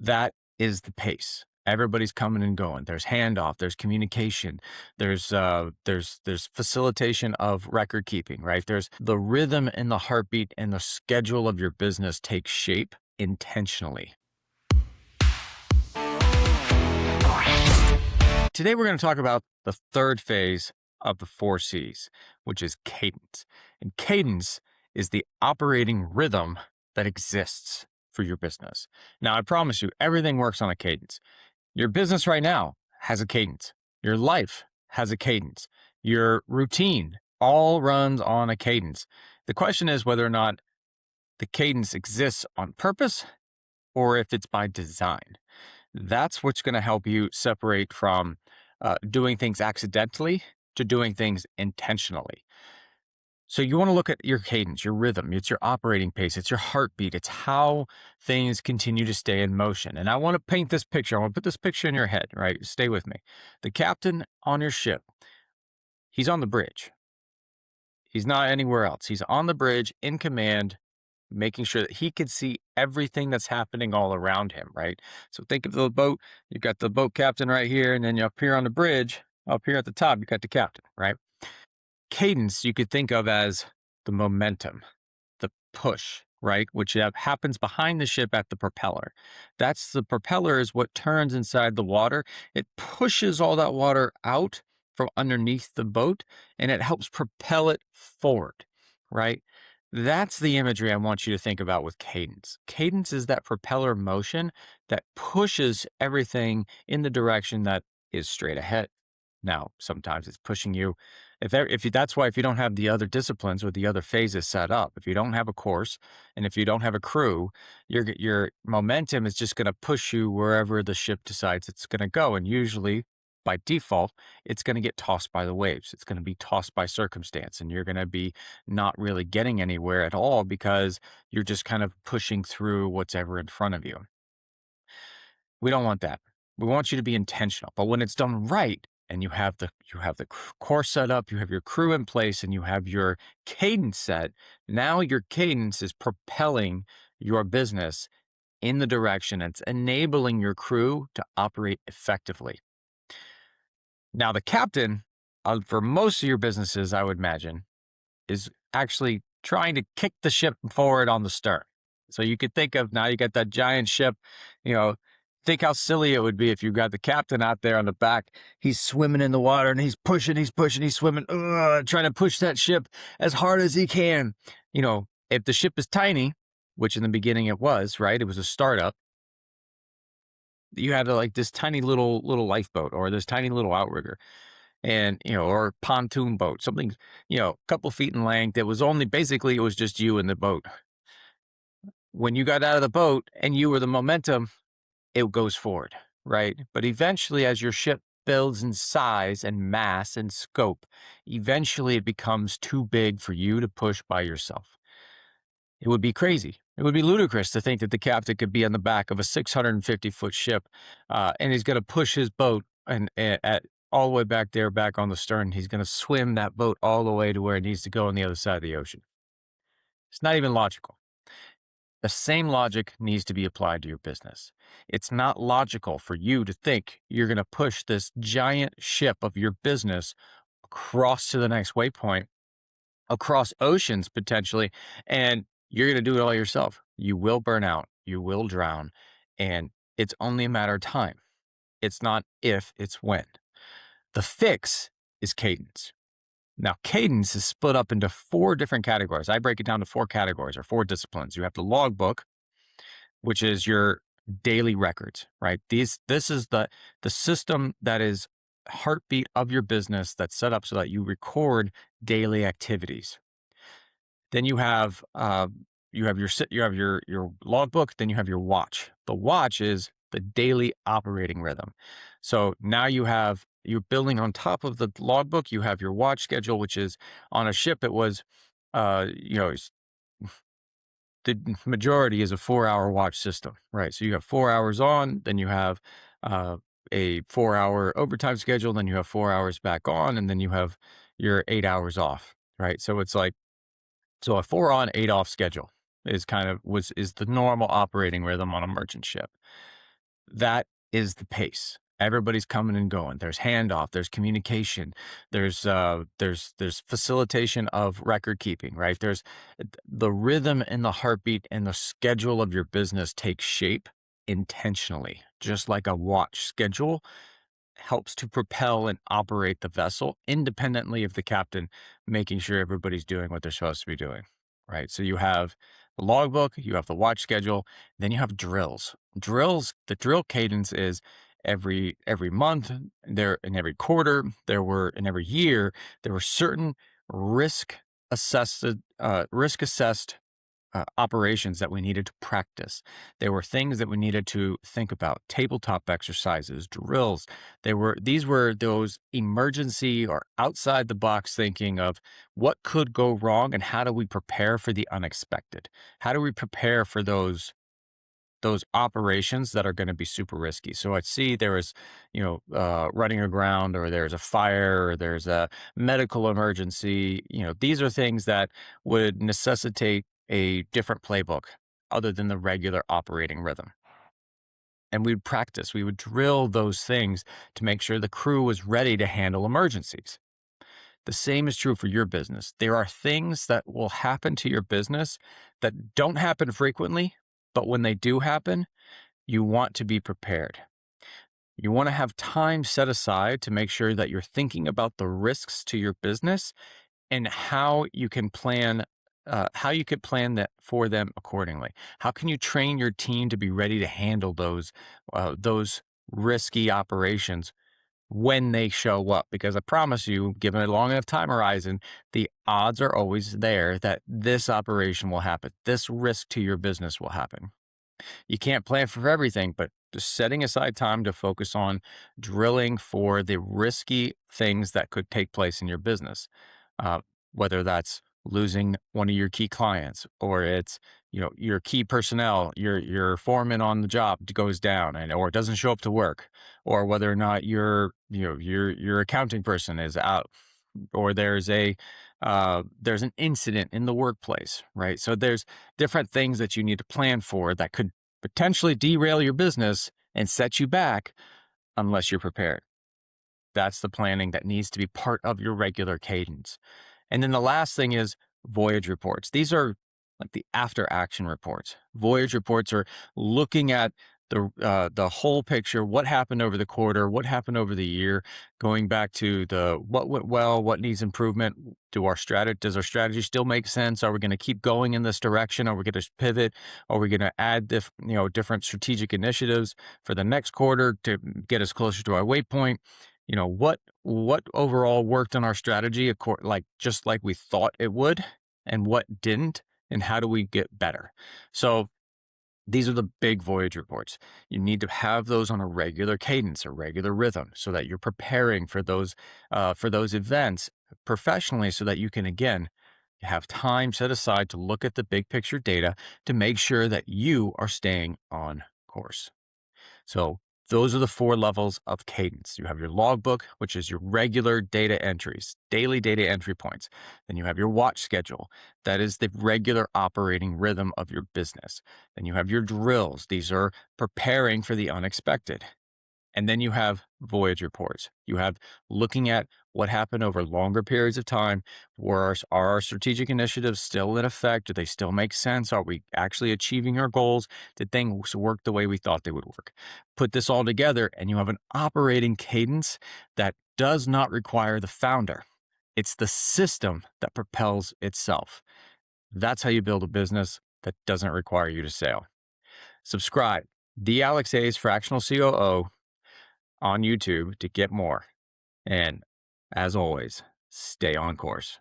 that is the pace. Everybody's coming and going. There's handoff, there's communication, there's facilitation of record keeping, right? There's the rhythm and the heartbeat and the schedule of your business takes shape intentionally. Today we're going to talk about the third phase of the 4 C's, which is cadence. And cadence is the operating rhythm that exists for your business. Now, I promise you, everything works on a cadence. Your business right now has a cadence. Your life has a cadence. Your routine all runs on a cadence. The question is whether or not the cadence exists on purpose or if it's by design. That's what's going to help you separate from doing things accidentally to doing things intentionally. So you want to look at your cadence, your rhythm, it's your operating pace, it's your heartbeat, it's how things continue to stay in motion. And I want to paint this picture. I want to put this picture in your head, right? Stay with me. The captain on your ship, he's on the bridge. He's not anywhere else. He's on the bridge in command, making sure that he can see everything that's happening all around him, right? So think of the boat. You got the boat captain right here, and then you up here on the bridge, up here at the top, you got the captain, right? Cadence you could think of as the momentum, the push, right? Which happens behind the ship at the propeller. That's the propeller is what turns inside the water. It pushes all that water out from underneath the boat and it helps propel it forward, right? That's the imagery I want you to think about with cadence. Cadence is that propeller motion that pushes everything in the direction that is straight ahead. Now, sometimes it's pushing you. That's why if you don't have the other disciplines or the other phases set up, if you don't have a course and if you don't have a crew, your momentum is just going to push you wherever the ship decides it's going to go. And usually, by default, it's going to get tossed by the waves. It's going to be tossed by circumstance, and you're going to be not really getting anywhere at all because you're just kind of pushing through what's ever in front of you. We don't want that. We want you to be intentional. But when it's done right, and you have the course set up, you have your crew in place, and you have your cadence set. Now your cadence is propelling your business in the direction. It's enabling your crew to operate effectively. Now the captain, for most of your businesses, I would imagine, is actually trying to kick the ship forward on the stern. So you could think of now you got that giant ship, think how silly it would be if you got the captain out there on the back. He's swimming in the water and he's pushing, he's swimming, trying to push that ship as hard as he can. If the ship is tiny, which in the beginning it was, right? It was a startup. You had like this tiny little lifeboat or this tiny little outrigger and, or pontoon boat, something, a couple feet in length. It was just you in the boat. When you got out of the boat and you were the momentum, it goes forward, right? But eventually, as your ship builds in size and mass and scope, eventually it becomes too big for you to push by yourself. It would be crazy. It would be ludicrous to think that the captain could be on the back of a 650-foot ship and he's going to push his boat and at all the way back there, back on the stern. He's going to swim that boat all the way to where it needs to go on the other side of the ocean. It's not even logical. The same logic needs to be applied to your business. It's not logical for you to think you're going to push this giant ship of your business across to the next waypoint, across oceans potentially, and you're going to do it all yourself. You will burn out, you will drown, and it's only a matter of time. It's not if, it's when. The fix is cadence. Now, cadence is split up into 4 different categories. I break it down to 4 categories or 4 disciplines. You have the logbook, which is your daily records, right? This is the system that is heartbeat of your business that's set up so that you record daily activities. Then you have your logbook. Then you have your watch. The watch is the daily operating rhythm. So now you're building on top of the logbook. You have your watch schedule, which is on a ship. It was, the majority is a 4-hour watch system, right? So you have 4 hours on, then you have a 4-hour overtime schedule, then you have 4 hours back on, and then you have your 8 hours off, right? So it's like, a 4 on, 8 off schedule is the normal operating rhythm on a merchant ship. that is the pace. Everybody's coming and going. There's handoff, there's communication, there's facilitation of record keeping, right? There's the rhythm and the heartbeat and the schedule of your business takes shape intentionally, just like a watch schedule helps to propel and operate the vessel independently of the captain, making sure everybody's doing what they're supposed to be doing. Right. So you have the logbook, you have the watch schedule, then you have drills. Drills, the drill cadence is every month, there in every quarter, there were in every year, there were certain risk assessed operations that we needed to practice. There were things that we needed to think about, tabletop exercises, drills. These were those emergency or outside the box thinking of what could go wrong and how do we prepare for the unexpected? How do we prepare for those operations that are going to be super risky. So I see there was, running aground, or there's a fire, or there's a medical emergency. These are things that would necessitate a different playbook other than the regular operating rhythm. And we'd practice, we would drill those things to make sure the crew was ready to handle emergencies. The same is true for your business. There are things that will happen to your business that don't happen frequently, but when they do happen, you want to be prepared. You want to have time set aside to make sure that you're thinking about the risks to your business and how you could plan that for them accordingly. How can you train your team to be ready to handle those risky operations when they show up? Because I promise you, given a long enough time horizon, the odds are always there that this operation will happen. This risk to your business will happen. You can't plan for everything, but just setting aside time to focus on drilling for the risky things that could take place in your business, uh, whether that's losing one of your key clients, or it's your key personnel, your foreman on the job goes down or doesn't show up to work, or whether or not your accounting person is out, or there's an incident in the workplace, right? So there's different things that you need to plan for that could potentially derail your business and set you back unless you're prepared. That's the planning that needs to be part of your regular cadence. And then the last thing is voyage reports. These are like the after action reports. Voyage reports are looking at the whole picture, what happened over the quarter, what happened over the year, going back to the what went well, what needs improvement. Does our strategy still make sense? Are we going to keep going in this direction? Are we going to pivot? Are we going to add different strategic initiatives for the next quarter to get us closer to our waypoint? What overall worked on our strategy, just like we thought it would, and what didn't, and how do we get better? So these are the big voyage reports. You need to have those on a regular cadence, a regular rhythm, so that you're preparing for those events professionally, so that you can again have time set aside to look at the big picture data to make sure that you are staying on course. So those are the 4 levels of cadence. You have your logbook, which is your regular data entries, daily data entry points. Then you have your watch schedule. That is the regular operating rhythm of your business. Then you have your drills. These are preparing for the unexpected. And then you have voyage reports. You have looking at what happened over longer periods of time. Are our strategic initiatives still in effect? Do they still make sense? Are we actually achieving our goals? Did things work the way we thought they would work? Put this all together and you have an operating cadence that does not require the founder. It's the system that propels itself. That's how you build a business that doesn't require you to sail. Subscribe. The Alex A's Fractional COO on YouTube to get more. And as always, stay on course.